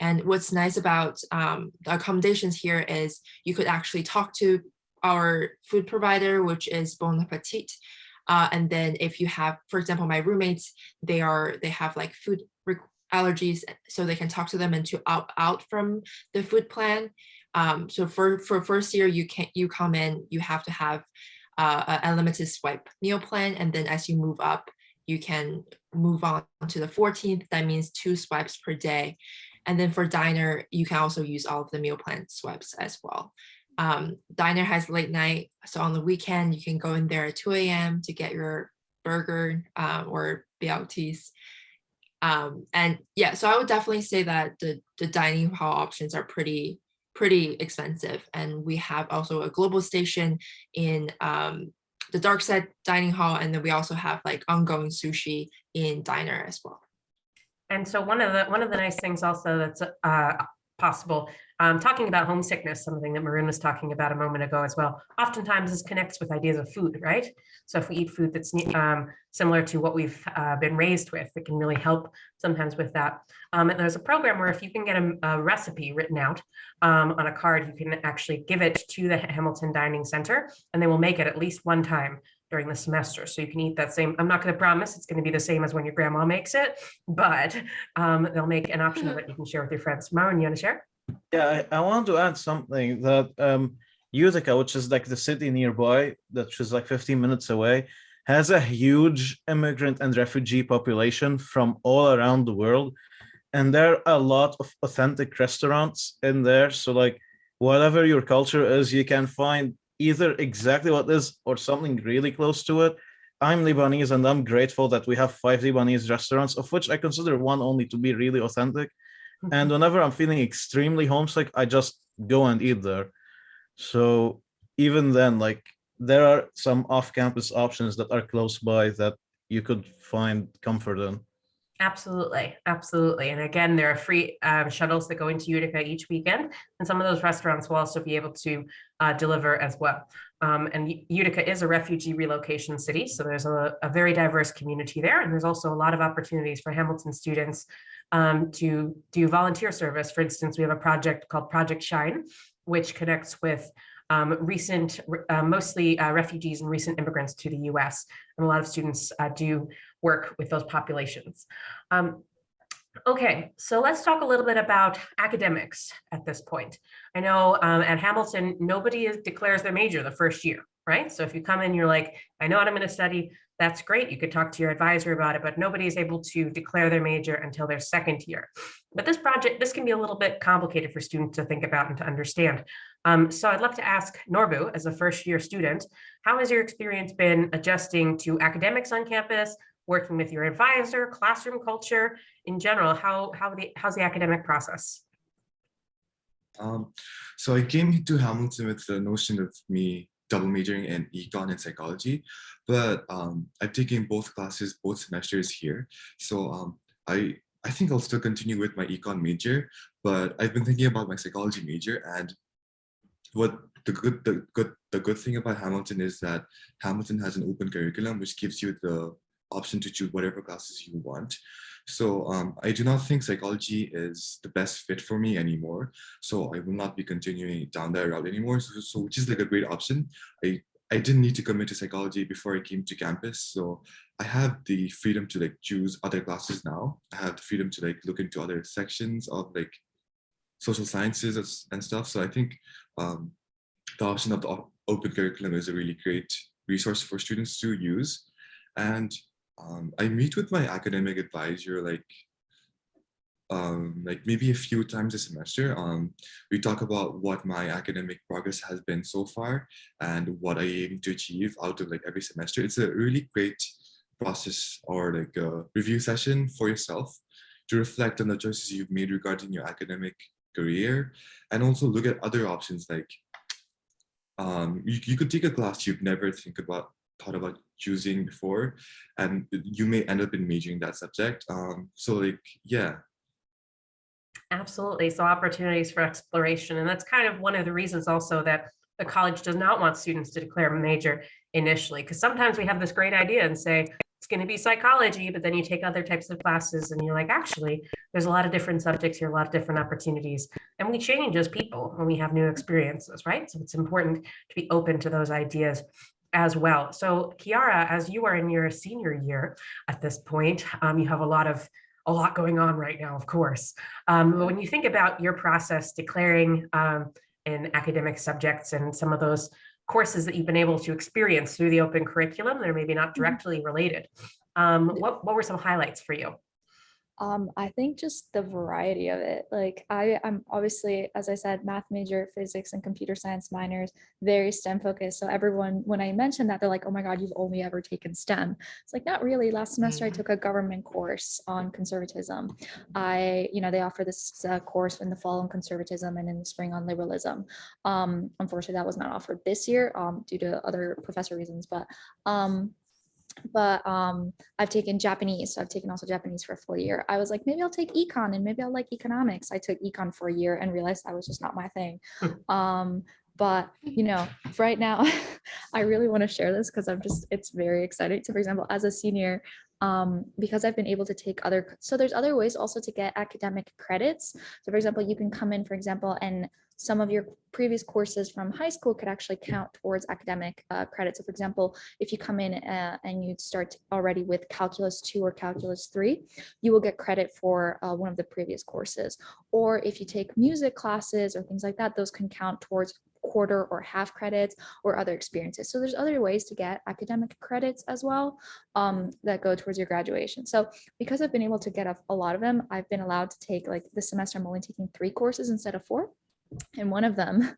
And what's nice about the accommodations here is you could actually talk to our food provider, which is Bon Appetit. And then if you have, for example, my roommates, they have like food allergies, so they can talk to them and to opt out from the food plan. So for first year, you come in, you have to have a limited swipe meal plan, and then as you move up, you can move on to the 14th. That means 2 swipes per day. And then for diner, you can also use all of the meal plan swipes as well. Diner has late night, so on the weekend you can go in there at 2 a.m. to get your burger or BLTs. And yeah, so I would definitely say that the dining hall options are pretty expensive. And we have also a global station in the dark side dining hall, and then we also have like ongoing sushi in diner as well. And so one of the nice things also that's possible, talking about homesickness, something that Maroon was talking about a moment ago as well, oftentimes this connects with ideas of food, right? So if we eat food that's similar to what we've been raised with, it can really help sometimes with that. And there's a program where if you can get a recipe written out on a card, you can actually give it to the Hamilton Dining Center, and they will make it at least one time during the semester. So you can eat that same, I'm not going to promise it's going to be the same as when your grandma makes it, but they'll make an option that you can share with your friends. Maroon, you want to share? Yeah, I want to add something that Utica, which is like the city nearby, that is like 15 minutes away, has a huge immigrant and refugee population from all around the world. And there are a lot of authentic restaurants in there. So like whatever your culture is, you can find either exactly what is or something really close to it. I'm Lebanese, and I'm grateful that we have 5 Lebanese restaurants, of which I consider one only to be really authentic. And whenever I'm feeling extremely homesick, I just go and eat there. So even then, like there are some off-campus options that are close by that you could find comfort in. Absolutely, absolutely. And again, there are free shuttles that go into Utica each weekend, and some of those restaurants will also be able to deliver as well. And Utica is a refugee relocation city, so there's a very diverse community there, and there's also a lot of opportunities for Hamilton students to do volunteer service. For instance, we have a project called Project Shine, which connects with mostly refugees and recent immigrants to the US. And a lot of students do work with those populations. Okay, so let's talk a little bit about academics at this point. I know at Hamilton, nobody declares their major the first year, right? So if you come in, you're like, I know what I'm going to study, that's great. You could talk to your advisor about it, but nobody is able to declare their major until their second year. But this can be a little bit complicated for students to think about and to understand. So I'd love to ask Norbu, as a first year student, how has your experience been adjusting to academics on campus, working with your advisor, classroom culture in general? How's the academic process? So I came to Hamilton with the notion of me double majoring in econ and psychology, but I've taken both classes, both semesters here. So I think I'll still continue with my econ major, but I've been thinking about my psychology major. And what the good thing about Hamilton is that Hamilton has an open curriculum, which gives you the option to choose whatever classes you want. So I do not think psychology is the best fit for me anymore. So I will not be continuing down that route anymore. So which is like a great option. I didn't need to commit to psychology before I came to campus. So I have the freedom to like choose other classes now. I have the freedom to like look into other sections of like social sciences and stuff. So I think the option of the open curriculum is a really great resource for students to use. And I meet with my academic advisor like maybe a few times a semester. We talk about what my academic progress has been so far and what I aim to achieve out of like every semester. It's a really great process or like a review session for yourself to reflect on the choices you've made regarding your academic career, and also look at other options like you could take a class you've never thought about choosing before, and you may end up in majoring that subject. So like, yeah. Absolutely. So opportunities for exploration. And that's kind of one of the reasons also that the college does not want students to declare a major initially, because sometimes we have this great idea and say, it's going to be psychology, but then you take other types of classes and you're like, actually, there's a lot of different subjects here, a lot of different opportunities. And we change as people when we have new experiences, right? So it's important to be open to those ideas as well. So Kiara, as you are in your senior year at this point, you have a lot going on right now, of course. But when you think about your process declaring in academic subjects and some of those courses that you've been able to experience through the open curriculum, they're maybe not directly related. What were some highlights for you? I think just the variety of it. Like I'm obviously, as I said, math major, physics and computer science minors, very STEM focused. So everyone, when I mentioned that, they're like, oh my God, you've only ever taken STEM. It's like, not really. Last semester, I took a government course on conservatism. They offer this course in the fall on conservatism and in the spring on liberalism. Unfortunately, that was not offered this year due to other professor reasons, but I've taken Japanese, so I've taken also Japanese for a full year. I was like, maybe I'll take econ and maybe I'll like economics. I took econ for a year and realized that was just not my thing. But right now I really want to share this because it's very exciting. So for example, as a senior, because I've been able to take there's other ways also to get academic credits. So for example, you can come in, for example, and some of your previous courses from high school could actually count towards academic credits. So for example, if you come in and you start already with Calculus 2 or Calculus 3, you will get credit for one of the previous courses. Or if you take music classes or things like that, those can count towards quarter or half credits or other experiences. So there's other ways to get academic credits as well that go towards your graduation. So because I've been able to get a lot of them, I've been allowed to take, like this semester, I'm only taking 3 courses instead of 4. And one of them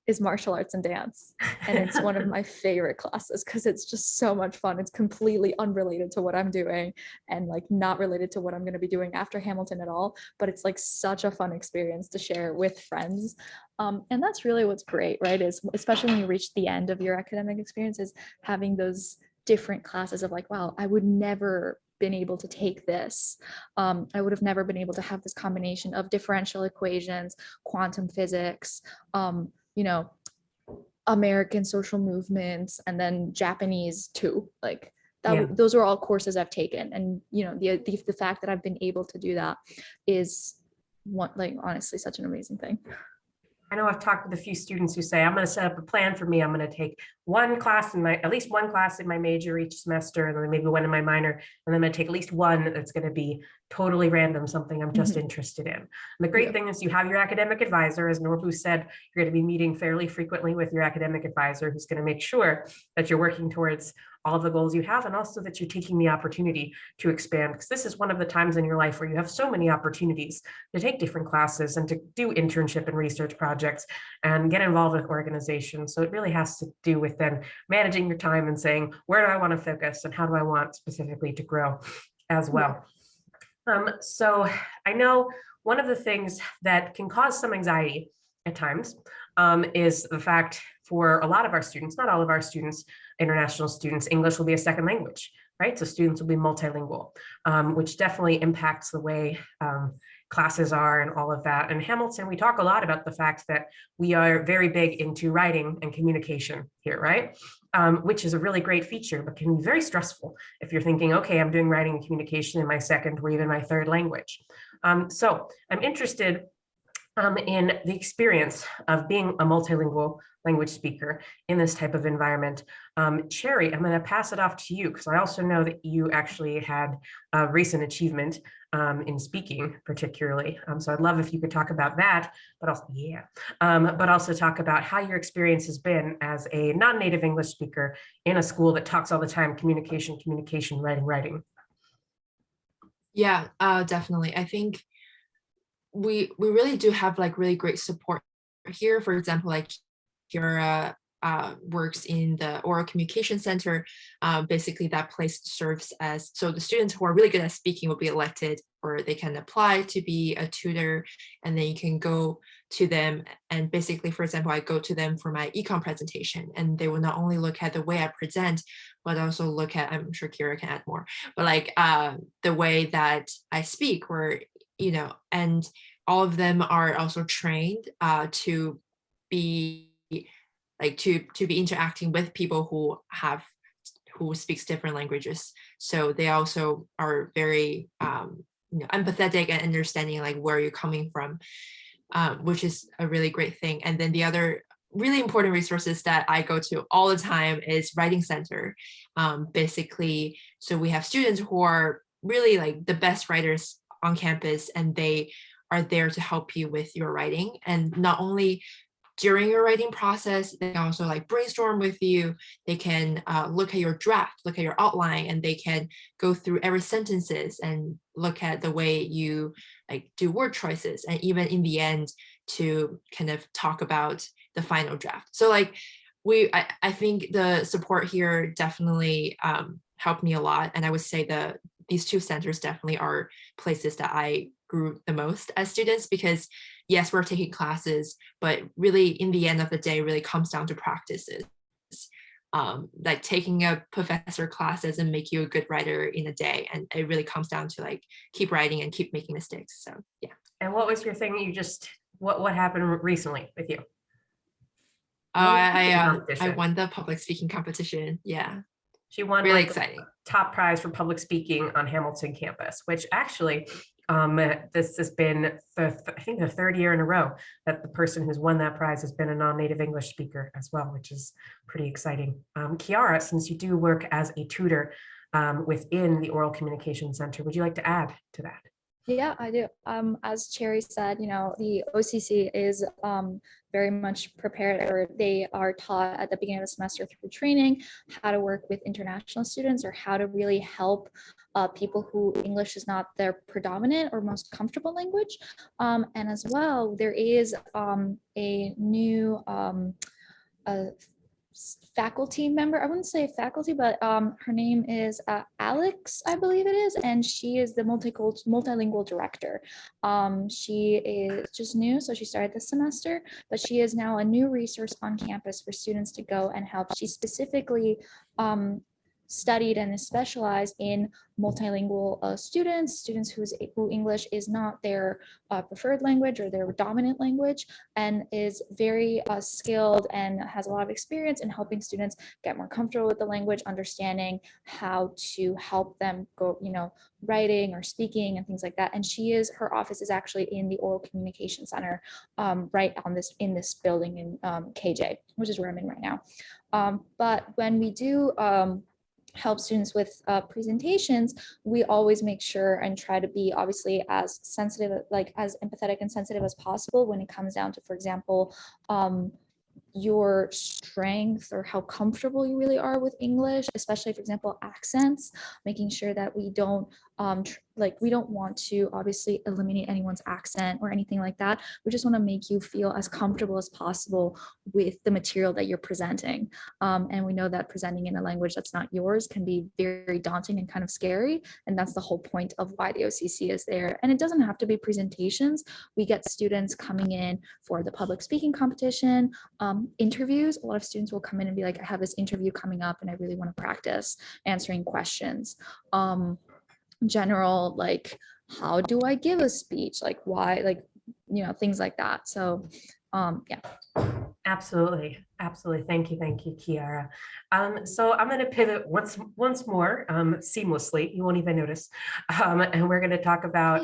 is martial arts and dance. And it's one of my favorite classes because it's just so much fun. It's completely unrelated to what I'm doing and like not related to what I'm going to be doing after Hamilton at all. But it's like such a fun experience to share with friends. And that's really what's great, right? Is especially when you reach the end of your academic experiences, having those different classes of like, wow, I would never been able to take this. I would have never been able to have this combination of differential equations, quantum physics, American social movements, and then Japanese too. Like that, those are all courses I've taken. And the fact that I've been able to do that is honestly such an amazing thing. I know I've talked with a few students who say, I'm going to set up a plan for me. I'm going to take at least one class in my major each semester, and then maybe one in my minor. And then I'm going to take at least one that's going to be totally random, something I'm just interested in. And the great thing is you have your academic advisor, as Norbu said, you're going to be meeting fairly frequently with your academic advisor, who's going to make sure that you're working towards all of the goals you have, and also that you're taking the opportunity to expand, because this is one of the times in your life where you have so many opportunities to take different classes and to do internship and research projects and get involved with organizations. So it really has to do with then managing your time and saying, where do I want to focus and how do I want specifically to grow as well. So I know one of the things that can cause some anxiety at times is the fact for a lot of our students, not all of our students, international students, English will be a second language, right? So students will be multilingual, which definitely impacts the way classes are and all of that. And Hamilton, we talk a lot about the fact that we are very big into writing and communication here, right? Which is a really great feature, but can be very stressful if you're thinking, okay, I'm doing writing and communication in my second or even my third language. So I'm interested in the experience of being a multilingual language speaker in this type of environment. Cherry, I'm going to pass it off to you because I also know that you actually had a recent achievement in speaking, particularly. So I'd love if you could talk about that, but also, but also talk about how your experience has been as a non-native English speaker in a school that talks all the time, communication, communication, writing, writing. Yeah, definitely. I think we really do have like really great support here. For example, like Kira works in the oral communication center. Basically that place serves as, so the students who are really good at speaking will be elected, or they can apply to be a tutor, and then you can go to them. And basically, for example, I go to them for my econ presentation, and they will not only look at the way I present, but also look at, I'm sure Kira can add more, but like the way that I speak, or, you know, and all of them are also trained to be like to be interacting with people who speaks different languages. So they also are very you know, empathetic and understanding like where you're coming from, which is a really great thing. And then the other really important resources that I go to all the time is Writing Center. Basically, so we have students who are really like the best writers on campus, and they are there to help you with your writing. And not only during your writing process, they can also like brainstorm with you. They can look at your draft, look at your outline, and they can go through every sentences and look at the way you like do word choices, and even in the end to kind of talk about the final draft. So like I think the support here definitely helped me a lot. And I would say these two centers definitely are places that I grew the most as students, because yes, we're taking classes, but really in the end of the day, really comes down to practices. Like taking a professor class doesn't make you a good writer in a day. And it really comes down to like keep writing and keep making mistakes. So yeah. And what was your thing that you just, what happened recently with you? I won the public speaking competition. Yeah. She won really like exciting top prize for public speaking on Hamilton campus, which actually this has been I think the third year in a row that the person who's won that prize has been a non-native English speaker as well, which is pretty exciting. Kiara, since you do work as a tutor within the Oral Communication Center, would you like to add to that? Yeah, I do. As Cherry said, you know, the OCC is very much prepared, or they are taught at the beginning of the semester through training how to work with international students, or how to really help people who English is not their predominant or most comfortable language. And as well, there is a new faculty member. I wouldn't say faculty, but her name is Alex, I believe it is, and she is the multilingual director. She is just new, so she started this semester, but she is now a new resource on campus for students to go and help. She specifically studied and is specialized in multilingual students who English is not their preferred language or their dominant language, and is very skilled and has a lot of experience in helping students get more comfortable with the language, understanding how to help them go, you know, writing or speaking and things like that. And her office is actually in the Oral Communication Center, right in this building in KJ, which is where I'm in right now. But when we do help students with presentations, we always make sure and try to be obviously as sensitive, like as empathetic and sensitive as possible when it comes down to, for example, your strength or how comfortable you really are with English, especially, for example, accents, making sure that we don't we don't want to obviously eliminate anyone's accent or anything like that. We just want to make you feel as comfortable as possible with the material that you're presenting. And we know that presenting in a language that's not yours can be very daunting and kind of scary. And that's the whole point of why the OCC is there. And it doesn't have to be presentations. We get students coming in for the public speaking competition, interviews. A lot of students will come in and be like, I have this interview coming up and I really want to practice answering questions. General, like, how do I give a speech? Like, why, like, you know, things like that. So yeah. Absolutely. Thank you, Kiara. So I'm going to pivot once more seamlessly. You won't even notice. And we're going to talk about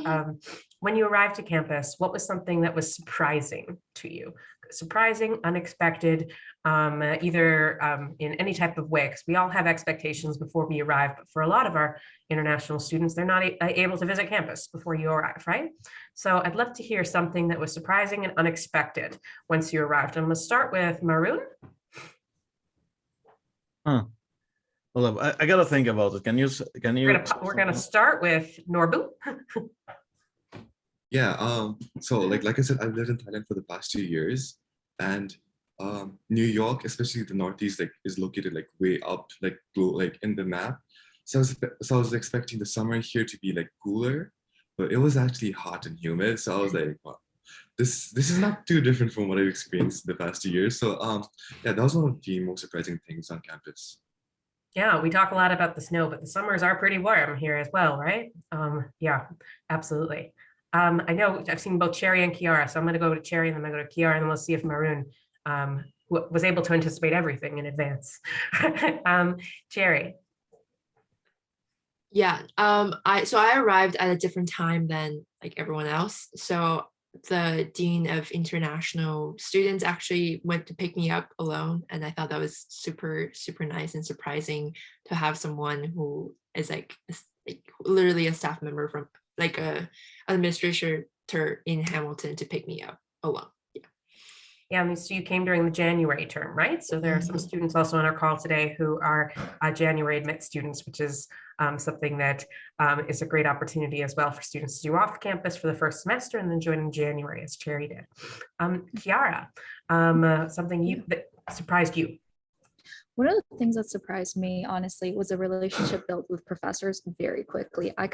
when you arrived to campus, what was something that was surprising to you? Surprising, unexpected, either in any type of way, because we all have expectations before we arrive, but for a lot of our international students, they're not able to visit campus before you arrive, right? So I'd love to hear something that was surprising and unexpected once you arrived. I'm going to start with Maroon. Hold up, I gotta think about it. Can you? We're gonna start with Norbu. Yeah, so like I said, I've lived in Thailand for the past 2 years, and New York, especially the Northeast, like is located like way up, like in the map. So I was expecting the summer here to be like cooler, but it was actually hot and humid. So I was like, wow, this is not too different from what I've experienced the past 2 years. So yeah, that was one of the most surprising things on campus. Yeah, we talk a lot about the snow, but the summers are pretty warm here as well, right? Yeah, absolutely. I know I've seen both Cherry and Kiara, so I'm going to go to Cherry and then I'm going to go to Kiara, and then we'll see if Maroon was able to anticipate everything in advance. Cherry. Yeah, I arrived at a different time than like everyone else. So the dean of international students actually went to pick me up alone, and I thought that was super nice and surprising to have someone who is like literally a staff member from like a administrator in Hamilton to pick me up alone. Yeah, so you came during the January term, right? So there are some students also on our call today who are January admit students, which is something that is a great opportunity as well for students to do off campus for the first semester and then join in January, as Cherry did. Kiara, something that surprised you? One of the things that surprised me, honestly, was a relationship built with professors very quickly. I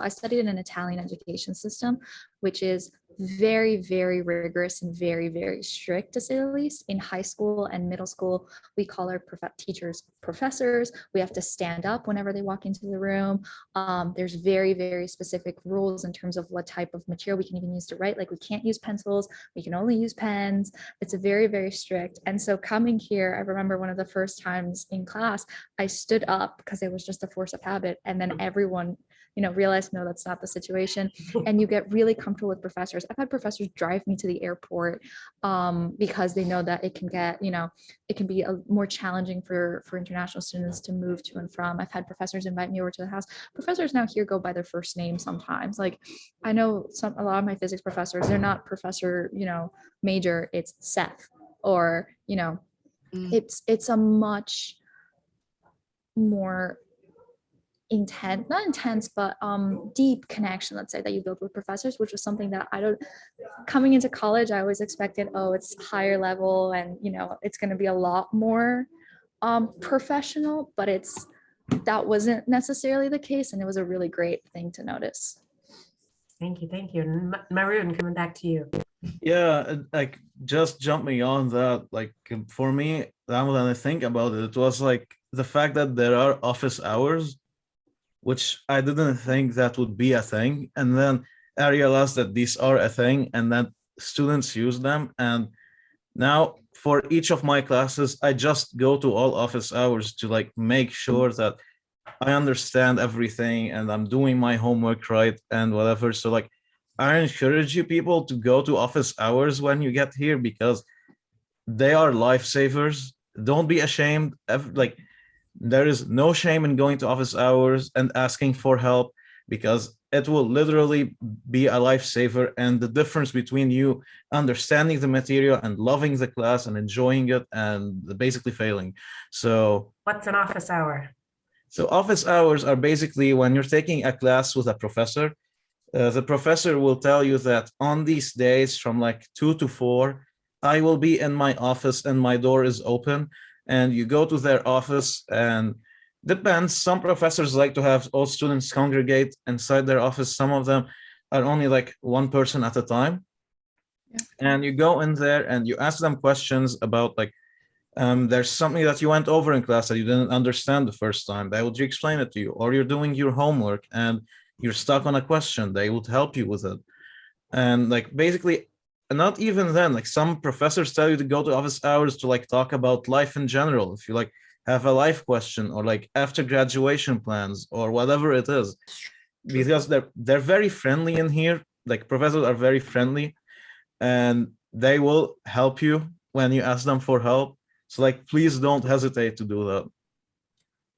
studied in an Italian education system, which is very, very rigorous and very, very strict, to say the least. In high school and middle school, we call our teachers professors. We have to stand up whenever they walk into the room. There's very, very specific rules in terms of what type of material we can even use to write. Like, we can't use pencils, we can only use pens. It's a very, very strict. And so coming here, I remember one of the first times in class, I stood up because it was just a force of habit. And then everyone, realized, no, that's not the situation. And you get really comfortable with professors. I've had professors drive me to the airport because they know that it can get, it can be more challenging for international students to move to and from. I've had professors invite me over to the house. Professors now here go by their first name sometimes. Like, I know a lot of my physics professors, they're not Professor, Major, it's Seth, or, it's a much more not intense, but deep connection, let's say, that you build with professors, which was something that coming into college, I always expected, it's higher level and, it's going to be a lot more professional, but that wasn't necessarily the case. And it was a really great thing to notice. Thank you. And Maroon, coming back to you. Yeah, like just jumping on that, like for me, now when I think about it, it was like the fact that there are office hours, which I didn't think that would be a thing. And then I realized that these are a thing and that students use them. And now for each of my classes, I just go to all office hours to like make sure that I understand everything and I'm doing my homework right and whatever. So like, I encourage you people to go to office hours when you get here because they are lifesavers. Don't be ashamed. Like, there is no shame in going to office hours and asking for help because it will literally be a lifesaver. And the difference between you understanding the material and loving the class and enjoying it and basically failing. So what's an office hour? So office hours are basically when you're taking a class with a professor. The professor will tell you that on these days from like 2 to 4, I will be in my office and my door is open. And you go to their office, and depends. Some professors like to have all students congregate inside their office. Some of them are only like one person at a time. Yeah. And you go in there and you ask them questions about like, there's something that you went over in class that you didn't understand the first time. They would explain it to you, or you're doing your homework and you're stuck on a question. They would help you with it. And like basically, not even then, like some professors tell you to go to office hours to like talk about life in general. If you like have a life question or like after graduation plans or whatever it is, because they're very friendly in here. like professors are very friendly, and they will help you when you ask them for help. So like, please don't hesitate to do that.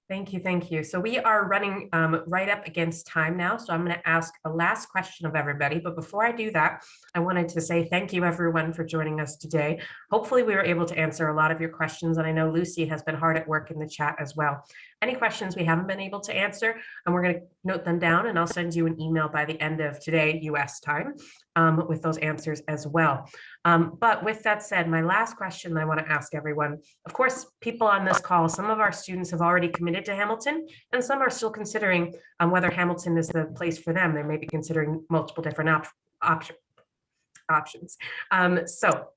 Thank you, thank you. So we are running right up against time now. So I'm going to ask a last question of everybody. But before I do that, I wanted to say thank you everyone for joining us today. Hopefully we were able to answer a lot of your questions. And I know Lucy has been hard at work in the chat as well. Any questions we haven't been able to answer, and we're going to note them down, and I'll send you an email by the end of today, US time, with those answers as well. But with that said, my last question I want to ask everyone, of course, people on this call, some of our students have already committed to Hamilton, and some are still considering whether Hamilton is the place for them. They may be considering multiple different options. So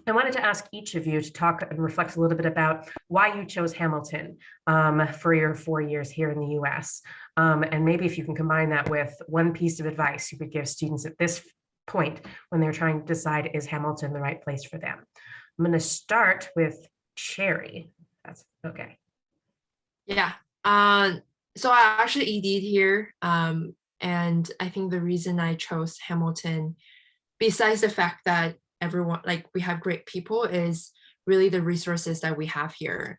I wanted to ask each of you to talk and reflect a little bit about why you chose Hamilton for your 4 years here in the US. And maybe if you can combine that with one piece of advice you could give students at this point when they're trying to decide, is Hamilton the right place for them? I'm going to start with Cherry. That's okay. Yeah. So I actually ED'd here. And I think the reason I chose Hamilton, besides the fact that everyone, like we have great people, is really the resources that we have here.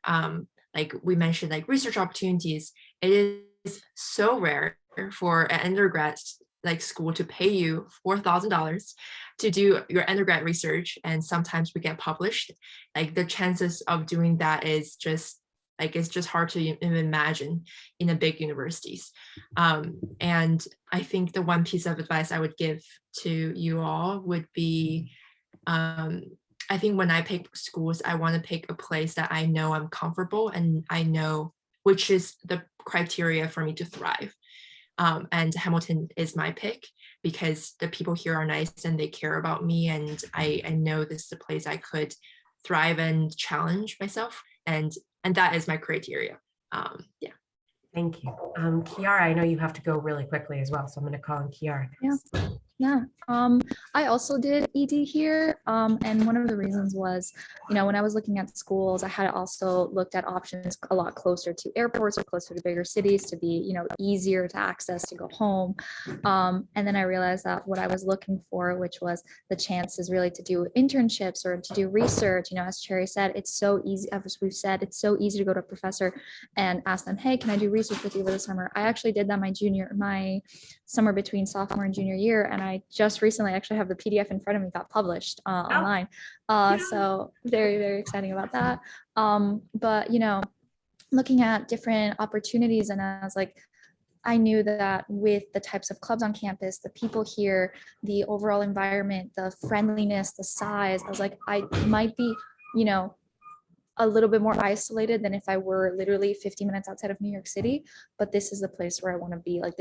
Like we mentioned, like research opportunities, it is so rare for an undergrad like school to pay you $4,000 to do your undergrad research, and sometimes we get published. Like the chances of doing that is just like, it's just hard to even imagine in the big universities. And I think the one piece of advice I would give to you all would be, I think when I pick schools, I want to pick a place that I know I'm comfortable and I know which is the criteria for me to thrive. And Hamilton is my pick because the people here are nice and they care about me, and I know this is a place I could thrive and challenge myself, and that is my criteria. Yeah. Thank you. Kiara, I know you have to go really quickly as well, so I'm going to call on Kiara. Yeah. I also did ED here. And one of the reasons was, when I was looking at schools, I had also looked at options a lot closer to airports or closer to bigger cities to be, easier to access to go home. And then I realized that what I was looking for, which was the chances really to do internships or to do research, as Cherry said, it's so easy, as we've said, it's so easy to go to a professor and ask them, hey, can I do research with you over the summer? I actually did that my summer between sophomore and junior year, and I just recently actually have the PDF in front of me, got published online. So very, very exciting about that. But looking at different opportunities, and I was like, I knew that with the types of clubs on campus, the people here, the overall environment, the friendliness, the size, I was like, I might be, a little bit more isolated than if I were literally 50 minutes outside of New York City, but this is the place where I want to be. Like,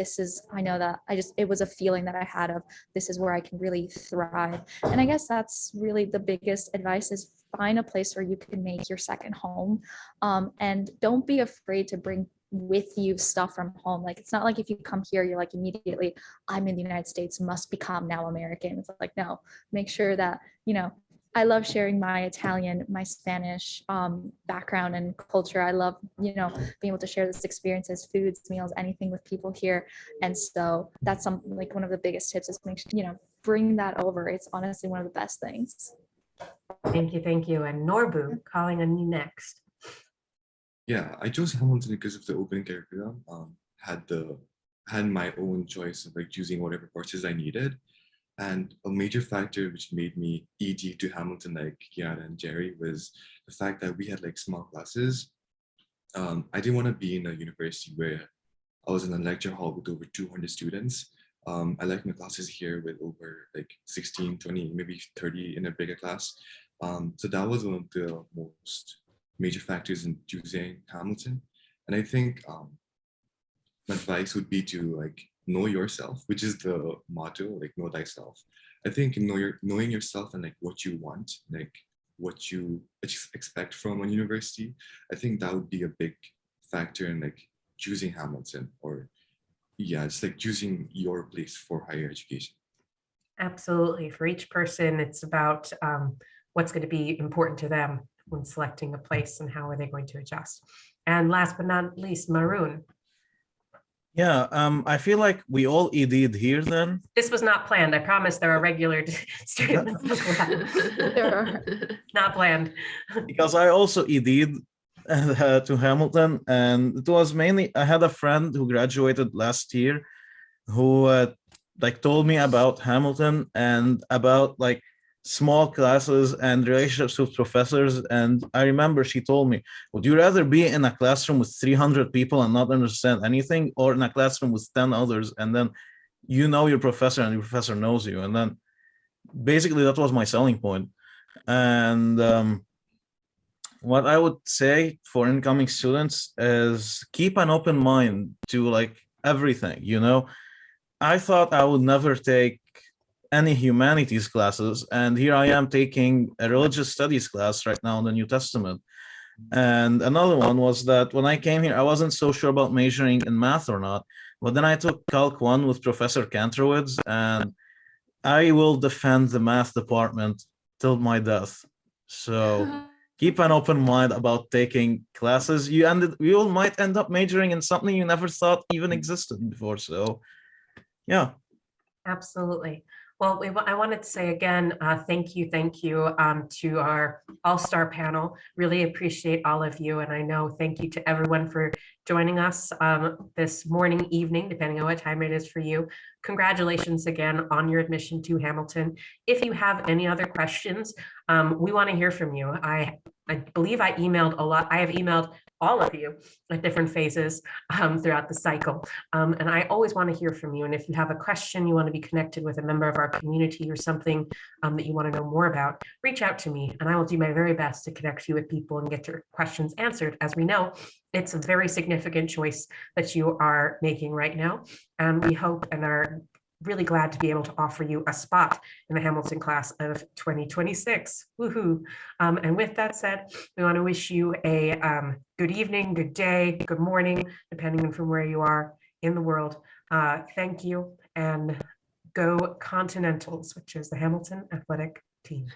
I know that it was a feeling that I had of, this is where I can really thrive. And I guess that's really the biggest advice, is find a place where you can make your second home. And don't be afraid to bring with you stuff from home. Like, it's not like if you come here, you're like immediately, I'm in the United States, must become now American. It's like, no, make sure that, I love sharing my Italian, my Spanish background and culture. I love, being able to share this experiences, foods, meals, anything with people here. And so that's one of the biggest tips is make sure, bring that over. It's honestly one of the best things. Thank you. Thank you. And Norbu, calling on you next. Yeah, I chose Hamilton because of the open curriculum. Had my own choice of like choosing whatever courses I needed. And a major factor which made me ED to Hamilton, like Kiara and Jerry, was the fact that we had like small classes. I didn't want to be in a university where I was in a lecture hall with over 200 students. I like my classes here with over like 16, 20, maybe 30 in a bigger class. So that was one of the most major factors in choosing Hamilton. And I think my advice would be to like know yourself, which is the motto, like know thyself. I think knowing yourself and like what you want, like what you expect from a university, I think that would be a big factor in like choosing Hamilton, or it's like choosing your place for higher education. Absolutely. For each person, it's about what's going to be important to them when selecting a place and how are they going to adjust. And last but not least, Maroon. Yeah, I feel like we all ED'd here then. This was not planned. I promise there are regular students in the class. There are. Not planned. Because I also ED'd to Hamilton, and it was mainly I had a friend who graduated last year who like told me about Hamilton and about like small classes and relationships with professors. And I remember she told me, would you rather be in a classroom with 300 people and not understand anything, or in a classroom with 10 others and then you know your professor and your professor knows you? And then basically that was my selling point. And what I would say for incoming students is keep an open mind to like everything, you know. I thought I would never take any humanities classes, and here I am taking a religious studies class right now in the New Testament. And another one was that when I came here, I wasn't so sure about majoring in math or not, but then I took Calc 1 with Professor Kantrowitz, and I will defend the math department till my death. So keep an open mind about taking classes. You all might end up majoring in something you never thought even existed before. So yeah. Absolutely. Well, I wanted to say again, thank you to our all-star panel. Really appreciate all of you. And I know thank you to everyone for joining us this morning, evening, depending on what time it is for you. Congratulations again on your admission to Hamilton. If you have any other questions, we want to hear from you. I believe I emailed a lot. I have emailed all of you at different phases throughout the cycle. And I always want to hear from you. And if you have a question, you want to be connected with a member of our community or something that you want to know more about, reach out to me and I will do my very best to connect you with people and get your questions answered. As we know, it's a very significant choice that you are making right now. And we hope and are really glad to be able to offer you a spot in the Hamilton class of 2026. Woohoo. And with that said, we want to wish you a good evening, good day, good morning, depending on from where you are in the world. Thank you, and go Continentals, which is the Hamilton athletic team.